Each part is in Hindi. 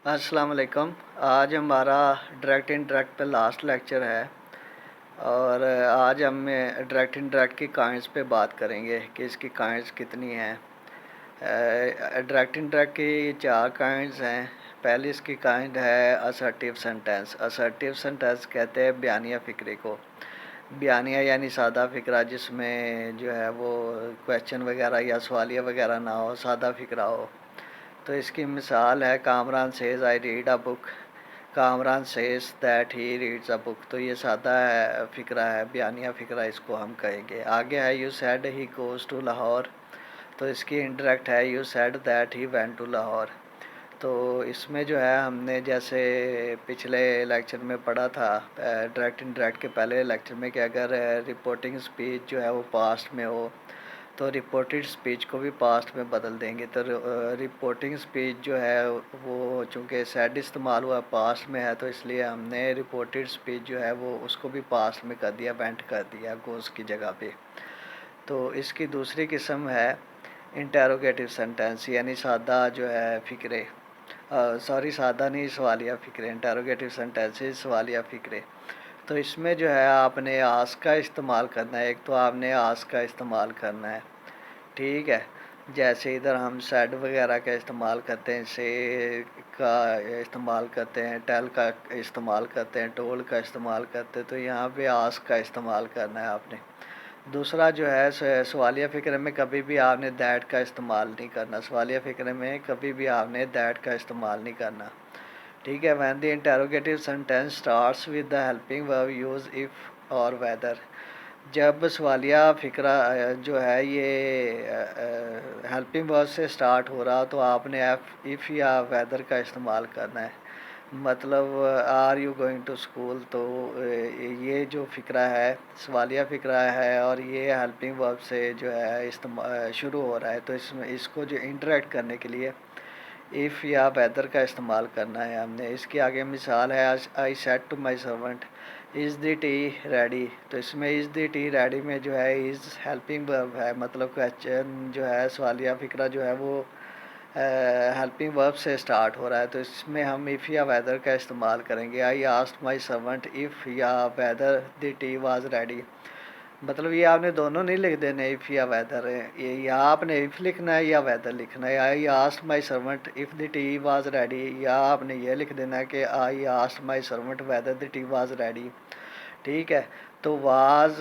अस्सलाम वालेकुम। आज हमारा डायरेक्ट इंटरेक्ट पे लास्ट लेक्चर है और आज हम डायरेक्ट इंटरेक्ट की काइंड्स पे बात करेंगे कि इसकी काइंड्स कितनी हैं। डायरेक्ट इंटरेक्ट की चार काइंड्स हैं। पहली इसकी काइंड है असर्टिव सेंटेंस। असर्टिव सेंटेंस कहते हैं बयानिया फ़िक्रे को। बयानिया यानी सादा फ़िक्रा, जिसमें जो है वो क्वेश्चन वगैरह या सवालिया वगैरह ना हो, सादा फ़िक्रा हो। तो इसकी मिसाल है Kamran says I read a book. Kamran says that he reads a book. तो ये सादा है, फ़िक्रा है, बयानिया फ़िक्रा इसको हम कहेंगे। आगे है you said he goes to Lahore. तो इसकी इंटरेक्ट है you said that he went to Lahore. तो इसमें जो है हमने जैसे पिछले लेक्चर में पढ़ा था, डायरेक्ट इंटरेक्ट के पहले लेक्चर में, कि अगर रिपोर्टिंग स्पीच जो है वो पास्ट में हो तो रिपोर्टेड स्पीच को भी पास्ट में बदल देंगे। तो रिपोर्टिंग स्पीच जो है वो चूँकि सेड इस्तेमाल हुआ पास्ट में है, तो इसलिए हमने रिपोर्टेड स्पीच जो है वो उसको भी पास्ट में कर दिया, वेंट कर दिया गोज़ की जगह पे। तो इसकी दूसरी किस्म है इंटेरोगेटिव सेंटेंस, यानी सादा जो है फ़िक्रे, सॉरी सादा नहीं, सवालिया फ़िक्रे। इंटेरोगेटिव सेंटेंसेस सवालिया फ़िक्रे। तो इसमें जो है आपने आस्क का इस्तेमाल करना है। एक तो आपने आस्क का इस्तेमाल करना है, ठीक है। जैसे इधर हम सेड वगैरह का इस्तेमाल करते हैं, से का इस्तेमाल करते हैं, टेल का इस्तेमाल करते हैं, टोल का इस्तेमाल करते हैं। तो यहाँ पे आस्क का इस्तेमाल करना है आपने। दूसरा जो है सवालिया फ़िक्रे में कभी भी आपने दैट का इस्तेमाल नहीं करना। सवालिया फ़िक्रे में कभी भी आपने दैट का इस्तेमाल नहीं करना, ठीक है। When the interrogative sentence starts with the helping verb use if और वेदर। जब सवालिया फ़िक्रा जो है ये हेल्पिंग वर्ब से स्टार्ट हो रहा तो आपने इफ़ या वेदर का इस्तेमाल करना है। मतलब are you going to school. तो ये जो फ़िक्रा है सवालिया फ़िक्रा है और ये हेल्पिंग वर्ब से जो है शुरू हो रहा है। तो इसमें इसको जो इंटरेक्ट करने के लिए इफ़ या वेदर का इस्तेमाल करना है हमने। इसके आगे मिसाल है I said to my servant is the tea ready. तो इसमें इज़ द टी रेडी में जो है इज़ हेल्पिंग वर्ब है, मतलब क्वेश्चन जो है सवालिया फ़िक्रा जो है वो हेल्पिंग वर्ब से स्टार्ट हो रहा है। तो इसमें हम इफ़ या वेदर का इस्तेमाल करेंगे। I asked my servant if या whether the tea was ready. मतलब ये आपने दोनों नहीं लिख देने, इफ़ या वेदर है। ये या आपने इफ़ लिखना है या वेदर लिखना है। आई asked my servant if the tea was ready, या आपने ये लिख देना है कि आई asked my servant weather the tea was ready, ठीक है। तो वाज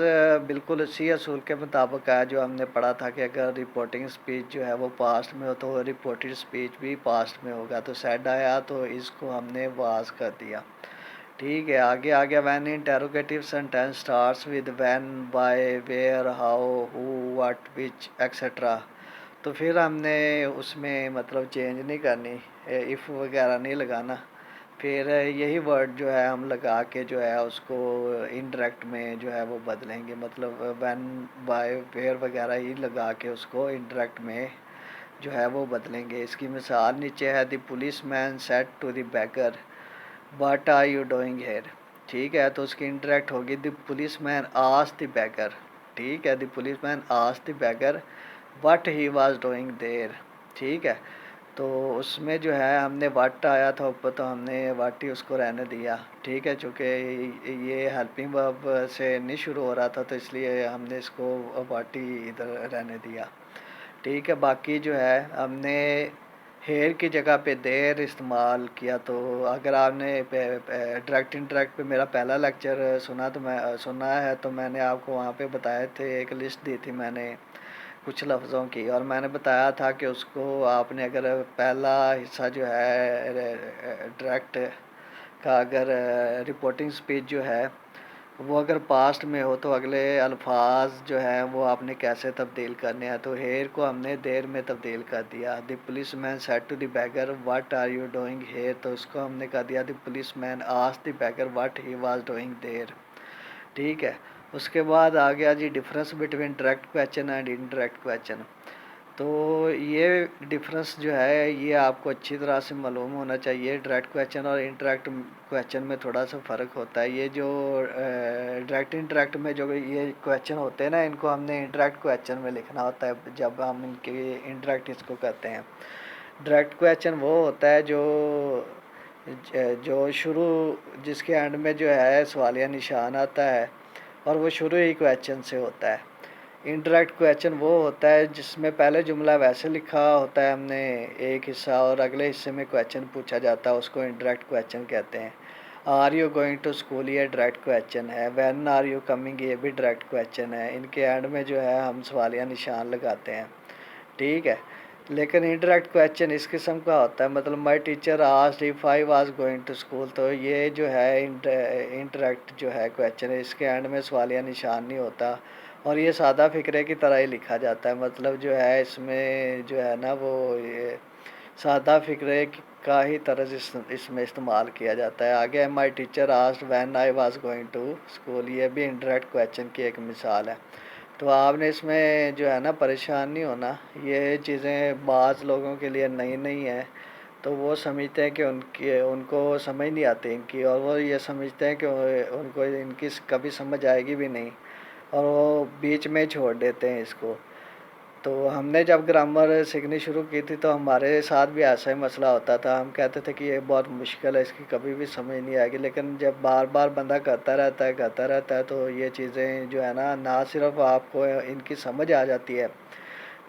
बिल्कुल उसी असूल के मुताबिक है जो हमने पढ़ा था कि अगर रिपोर्टिंग स्पीच जो है वो पास्ट में हो तो रिपोर्टेड स्पीच भी पास्ट में होगा। तो सेड आया तो इसको हमने वाज कर दिया, ठीक है। आगे आ गया when interrogative sentence starts with when, why, where, how, who, what, which, etcetera. तो फिर हमने उसमें मतलब चेंज नहीं करनी, इफ़ वगैरह नहीं लगाना। फिर यही वर्ड जो है हम लगा के जो है उसको इनडायरेक्ट में जो है वो बदलेंगे। मतलब व्हेन, बाय, वेयर वगैरह ही लगा के उसको इनडायरेक्ट में जो है वो बदलेंगे। इसकी मिसाल नीचे है the police man said to the beggar what are you doing here, ठीक है। तो उसकी इंटरेक्ट होगी the police man asked the beggar, ठीक है। The police man asked the beggar what he was doing there, ठीक है। तो उसमें जो है हमने वाट आया था ऊपर तो हमने वाट ही उसको रहने दिया, ठीक है। चूँकि ये हेल्पिंग वर्ब से नहीं शुरू हो रहा था तो इसलिए हमने इसको वाट ही इधर रहने दिया, ठीक है। बाकी जो है हमने हेयर की जगह पे देर इस्तेमाल किया। तो अगर आपने डायरेक्ट इंटरेक्ट पे मेरा पहला लेक्चर सुना है तो मैंने आपको वहाँ पे बताए थे, एक लिस्ट दी थी मैंने कुछ लफ्ज़ों की, और मैंने बताया था कि उसको आपने अगर पहला हिस्सा जो है डायरेक्ट का अगर रिपोर्टिंग स्पीच जो है वो अगर पास्ट में हो तो अगले अल्फाज जो हैं वो आपने कैसे तब्दील करने हैं। तो हेयर को हमने देर में तब्दील कर दिया। The police man said to the beggar what are you doing here, तो उसको हमने कर दिया the police man asked the beggar what he was doing there, ठीक है। उसके बाद आ गया जी difference between direct question and indirect question. तो ये डिफरेंस जो है ये आपको अच्छी तरह से मालूम होना चाहिए। डायरेक्ट क्वेश्चन और इंटरेक्ट क्वेश्चन में थोड़ा सा फ़र्क होता है। ये जो डायरेक्ट इंटरेक्ट में जो ये क्वेश्चन होते हैं ना, इनको हमने इंटरेक्ट क्वेश्चन में लिखना होता है जब हम इनके इंटरेक्ट इसको करते हैं। डायरेक्ट क्वेश्चन वो होता है जो जो शुरू जिसके एंड में जो है सवालिया निशान आता है और वो शुरू ही क्वेश्चन से होता है। इनडायरेक्ट क्वेश्चन वो होता है जिसमें पहले जुमला वैसे लिखा होता है हमने एक हिस्सा, और अगले हिस्से में क्वेश्चन पूछा जाता है, उसको इनडायरेक्ट क्वेश्चन कहते हैं। Are you going to school, ये डायरेक्ट क्वेश्चन है। व्हेन आर यू कमिंग, ये भी डायरेक्ट क्वेश्चन है। इनके एंड में जो है हम सवालिया निशान लगाते हैं, ठीक है। लेकिन इंटरेक्ट क्वेश्चन इस किस्म का होता है, मतलब my teacher asked if I was going to school, तो ये जो है इंटरेक्ट जो है क्वेश्चन है, इसके एंड में सवालिया निशान नहीं होता और ये सादा फ़िक्रे की तरह ही लिखा जाता है। मतलब जो है इसमें जो है ना वो ये सादा फ़िक्रे का ही तर्ज इसमें इस्तेमाल किया जाता है। आगे my teacher asked when I was going to school, ये भी इंटरेक्ट क्वेश्चन की एक मिसाल है। तो आपने इसमें जो है ना परेशान नहीं होना। ये चीज़ें बाज़ लोगों के लिए नई नई हैं, तो वो समझते हैं कि उनको समझ नहीं आती इनकी, और वो ये समझते हैं कि उनको इनकी कभी समझ आएगी भी नहीं, और वो बीच में छोड़ देते हैं इसको। तो हमने जब ग्रामर सीखनी शुरू की थी तो हमारे साथ भी ऐसा ही मसला होता था। हम कहते थे कि ये बहुत मुश्किल है, इसकी कभी भी समझ नहीं आएगी। लेकिन जब बार बार बंदा करता रहता है तो ये चीज़ें जो है ना सिर्फ आपको इनकी समझ आ जाती है,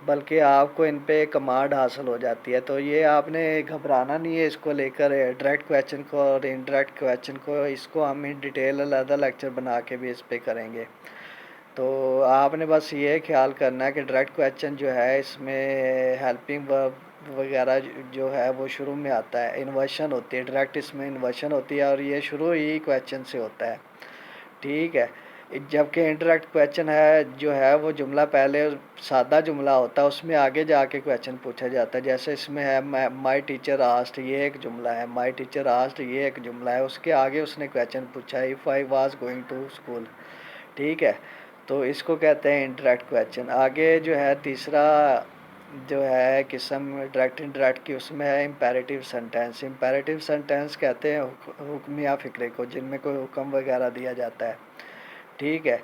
बल्कि आपको इन पे कमांड हासिल हो जाती है। तो ये आपने घबराना नहीं है इसको लेकर, डायरेक्ट क्वेश्चन को और इनडायरेक्ट क्वेश्चन को, इसको हम इन डिटेल अलग लेक्चर बना के भी इस पे करेंगे। तो आपने बस ये ख्याल करना है कि डायरेक्ट क्वेश्चन जो है इसमें हेल्पिंग वर्ब वगैरह जो है वो शुरू में आता है, इन्वर्शन होती है, डायरेक्ट इसमें इन्वर्शन होती है और ये शुरू ही क्वेश्चन से होता है, ठीक है। जबकि इंटरेक्ट क्वेश्चन है जो है वो जुमला पहले सादा जुमला होता है, उसमें आगे जाके क्वेश्चन पूछा जाता है। जैसे इसमें है माई टीचर आस्क्ड, ये एक जुमला है। माई टीचर आस्क्ड ये एक जुमला है, उसके आगे उसने क्वेश्चन पूछा if I was going to school, ठीक है। तो इसको कहते हैं इंटरेक्ट क्वेश्चन। आगे जो है तीसरा जो है किस्म डायरेक्ट इंटरेक्ट की, उसमें है इम्पेरेटिव सेंटेंस। इम्पेरेटिव सेंटेंस कहते हैं हुक्मिया फ़िक्रे को, जिनमें कोई हुक्म वगैरह दिया जाता है, ठीक है।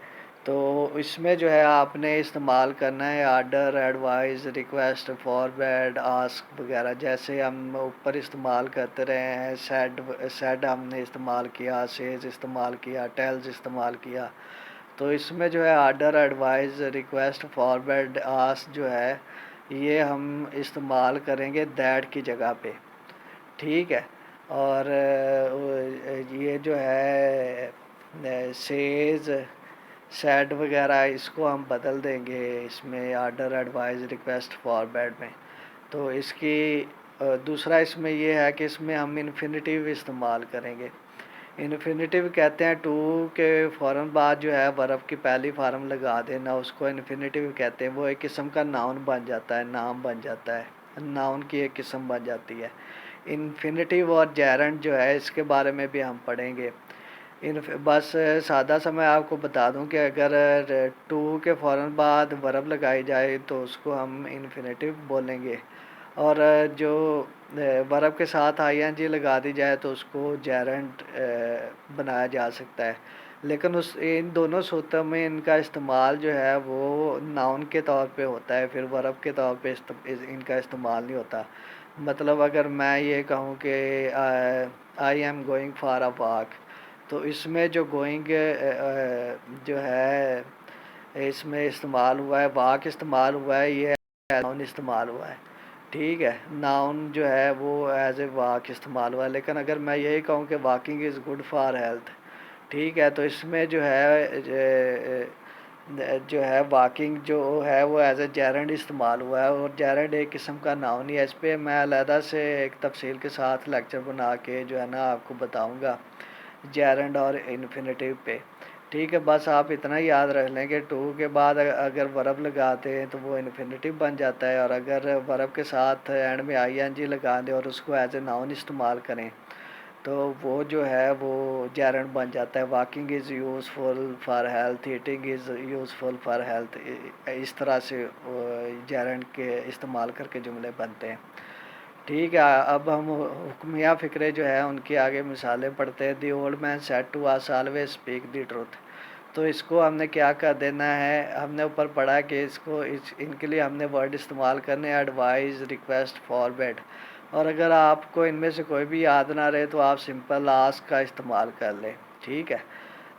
तो इसमें जो है आपने इस्तेमाल करना है order, advice, request, forward, ask वगैरह। जैसे हम ऊपर इस्तेमाल करते रहे हैं, सेड हमने इस्तेमाल किया, सेज इस्तेमाल किया, टेल्स इस्तेमाल किया। तो इसमें जो है order, advice, request, forward, ask जो है ये हम इस्तेमाल करेंगे दैट की जगह पे, ठीक है। और ये जो है सेज, सेड वगैरह इसको हम बदल देंगे इसमें आर्डर, एडवाइस, रिक्वेस्ट, फॉरवर्ड में। तो इसकी दूसरा इसमें ये है कि इसमें हम इन्फिनिटिव इस्तेमाल करेंगे। इन्फिनिटिव कहते हैं टू के फ़ौरन बाद जो है वर्ब की पहली फार्म लगा देना, उसको इन्फिनिटिव कहते हैं। वो एक किस्म का नाउन बन जाता है, नाम बन जाता है, नाउन की एक किस्म बन जाती है। इन्फिनिटिव और जेरेंट जो है इसके बारे में भी हम पढ़ेंगे। इन बस सादा सा मैं आपको बता दूं कि अगर टू के फ़ौरन बाद वर्ब लगाई जाए तो उसको हम इन्फिनिटिव बोलेंगे, और जो वर्ब के साथ आईएनजी लगा दी जाए तो उसको जेरेंट बनाया जा सकता है। लेकिन उस इन दोनों सूत्रों में इनका इस्तेमाल जो है वो नाउन के तौर पे होता है, फिर वर्ब के तौर पे इनका इस्तेमाल नहीं होता। मतलब अगर मैं ये कहूँ कि I am going for a walk, तो इसमें जो गोइंग जो है इसमें इस्तेमाल हुआ है, वॉक इस्तेमाल हुआ है, ये नाउन इस्तेमाल हुआ है, ठीक है। नाउन जो है वो एज ए वॉक इस्तेमाल हुआ है। लेकिन अगर मैं यही कहूँ कि walking is good for health, ठीक है, तो इसमें जो है वॉकिंग जो है वो एज ए जेरेंड इस्तेमाल हुआ है, और जेरेंड एक किस्म का नाउन ही है। इस पर मैं अलहदा से एक तफसील के साथ लेक्चर बना के जो है ना आपको बताऊँगा जेरेंड और इन्फिनिटिव पे, ठीक है। बस आप इतना याद रख लें कि टू के बाद अगर वर्ब लगाते हैं तो वो इन्फिनिटिव बन जाता है, और अगर वर्ब के साथ एंड में आईएनजी लगा दें और उसको एज ए नाउन इस्तेमाल करें तो वो जो है वो जेरेंड बन जाता है। Walking is useful for health, eating is useful for health, इस तरह से जेरेंड के इस्तेमाल करके जुमले बनते हैं, ठीक है। अब हम हुक्मिया फ़िक्रे जो है उनकी आगे मिसालें पढ़ते हैं। The old man said to us always speak the truth. तो इसको हमने क्या कर देना है, हमने ऊपर पढ़ा कि इनके लिए हमने वर्ड इस्तेमाल करने हैं एडवाइस, रिक्वेस्ट, फॉरवर्ड। और अगर आपको इनमें से कोई भी याद ना रहे तो आप सिंपल आस्क का इस्तेमाल कर लें, ठीक है।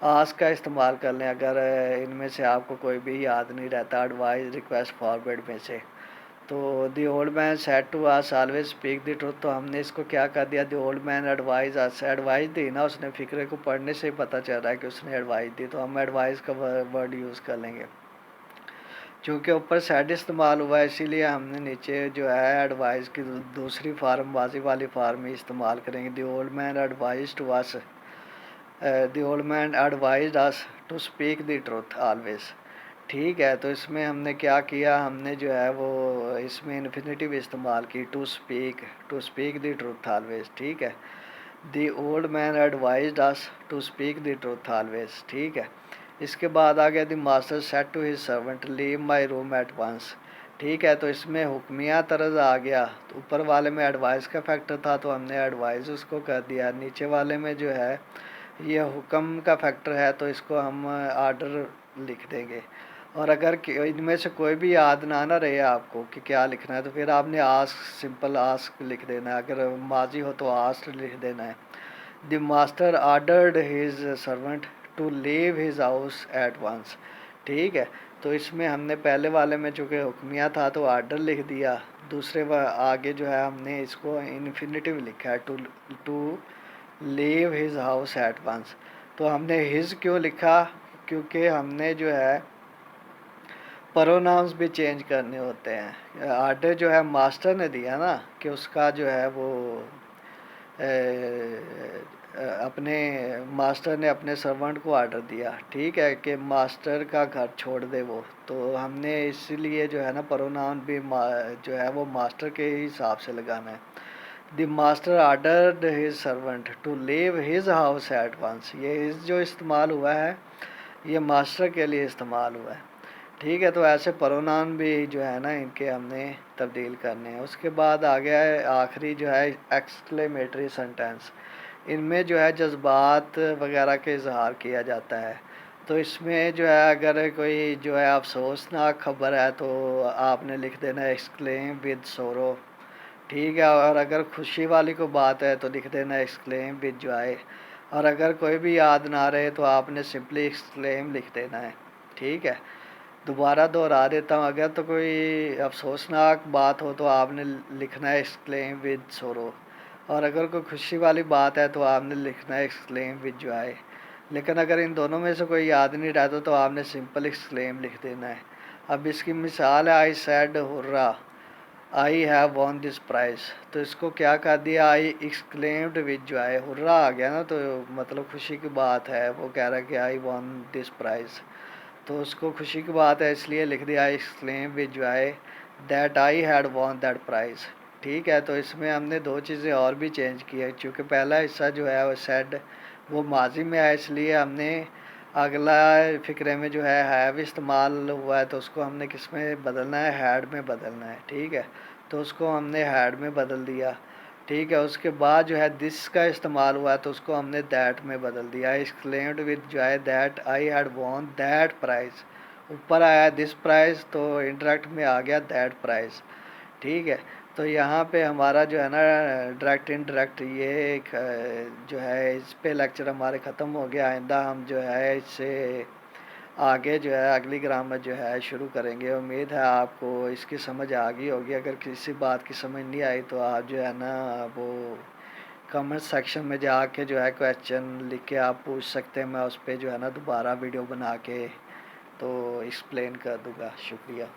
आस्क का इस्तेमाल कर लें अगर इनमें से आपको कोई भी याद नहीं रहता एडवाइस रिक्वेस्ट फॉरवर्ड में से। तो the old man said to us always speak the truth, तो हमने इसको क्या कर दिया, the old man advise us, advice दी ना उसने, फ़िक्रे को पढ़ने से ही पता चल रहा है कि उसने एडवाइस दी, तो हम एडवाइस का वर्ड यूज़ कर लेंगे। चूँकि ऊपर सेड इस्तेमाल हुआ है इसीलिए हमने नीचे जो है एडवाइस की दूसरी फार्म माजी वाली फार्म ही इस्तेमाल करेंगे। The old man advise to us, the old man advise us to speak the truth always, ठीक है। तो इसमें हमने क्या किया, हमने जो है वो इसमें इन्फिनेटिव इस्तेमाल की, to speak the truth always, ठीक है। The old man advised us to speak the truth always, ठीक है। इसके बाद आ गया the master said to his servant leave my room at once, ठीक है। तो इसमें हुक्मिया तर्ज आ गया, तो ऊपर वाले में एडवाइस का फैक्टर था तो हमने एडवाइस उसको कर दिया, नीचे वाले में जो है ये हुक्म का फैक्टर है तो इसको हम आर्डर लिख देंगे। और अगर इनमें से कोई भी याद ना रहे आपको कि क्या लिखना है तो फिर आपने आस्क, सिंपल आस्क लिख देना है, अगर माजी हो तो आस्क लिख देना है। The master ordered his servant to leave his house at once, ठीक है। तो इसमें हमने पहले वाले में चूँकि हुक्मिया था तो आर्डर लिख दिया, दूसरे आगे जो है हमने इसको इन्फिनेटिव लिखा है, to leave his house at once. तो हमने हिज क्यों लिखा, क्योंकि हमने जो है प्रोनाउंस भी चेंज करने होते हैं। आर्डर जो है मास्टर ने दिया ना कि उसका जो है वो अपने मास्टर ने अपने सर्वेंट को ऑर्डर दिया, ठीक है, कि मास्टर का घर छोड़ दे वो, तो हमने इसीलिए जो है ना प्रोनाउन भी जो है वो मास्टर के हिसाब से लगाना है। The master ordered his servant to leave his house at once, ये हिज जो इस्तेमाल हुआ है ये मास्टर के लिए इस्तेमाल हुआ है, ठीक है। तो ऐसे प्रोनाउन भी जो है ना इनके हमने तब्दील करने हैं। उसके बाद आ गया है आखिरी जो है एक्सक्लेमेटरी सेंटेंस, इनमें जो है जज्बात वगैरह के इजहार किया जाता है। तो इसमें जो है अगर कोई जो है अफसोसनाक खबर है तो आपने लिख देना एक्सक्लेम विद सोरो, ठीक है। और अगर खुशी वाली को बात है तो लिख देना एक्सक्लेम विद जॉय। और अगर कोई भी याद ना रहे तो आपने सिंपली एक्सक्लेम लिख देना है, ठीक है। दोबारा दोहरा देता हूँ, अगर तो कोई अफसोसनाक बात हो तो आपने लिखना है एक्सक्लेम विद सोरो, और अगर कोई खुशी वाली बात है तो आपने लिखना है एक्सक्लेम विद जॉय। लेकिन अगर इन दोनों में से कोई याद नहीं रहता तो आपने सिंपल एक्सक्लेम लिख देना है। अब इसकी मिसाल है I said hurrah, I have won this prize, तो इसको क्या कर दिया, I exclaimed with joy, hurrah आ गया ना, तो मतलब खुशी की बात है, वो कह रहा है कि आई वॉन दिस प्राइज़, तो उसको खुशी की बात है इसलिए लिख दिया I exclaim with joy that I had won that prize, ठीक है। तो इसमें हमने दो चीज़ें और भी चेंज की है, क्योंकि पहला हिस्सा जो है वो सेड वो माजी में है, इसलिए हमने अगला फ़िक्रे में जो है हैव इस्तेमाल हुआ है तो उसको हमने किस में बदलना है, हैड में बदलना है, ठीक है। तो उसको हमने हैड में बदल दिया, ठीक है। उसके बाद जो है दिस का इस्तेमाल हुआ है तो उसको हमने दैट में बदल दिया, I exclaimed with joy that I had won that prize, ऊपर आया दिस प्राइज़ तो इंटरेक्ट में आ गया दैट प्राइज़, ठीक है। तो यहाँ पे हमारा जो है ना डायरेक्ट इनडायरेक्ट ये एक जो है इस पे लेक्चर हमारे ख़त्म हो गया। आइंदा हम जो है इससे आगे जो है अगली ग्रामर जो है शुरू करेंगे। उम्मीद है आपको इसकी समझ आ गई होगी, अगर किसी बात की समझ नहीं आई तो आप जो है ना वो कमेंट सेक्शन में जाके जो है क्वेश्चन लिख के आप पूछ सकते हैं, मैं उस पर जो है ना दोबारा वीडियो बना के तो एक्सप्लेन कर दूँगा। शुक्रिया।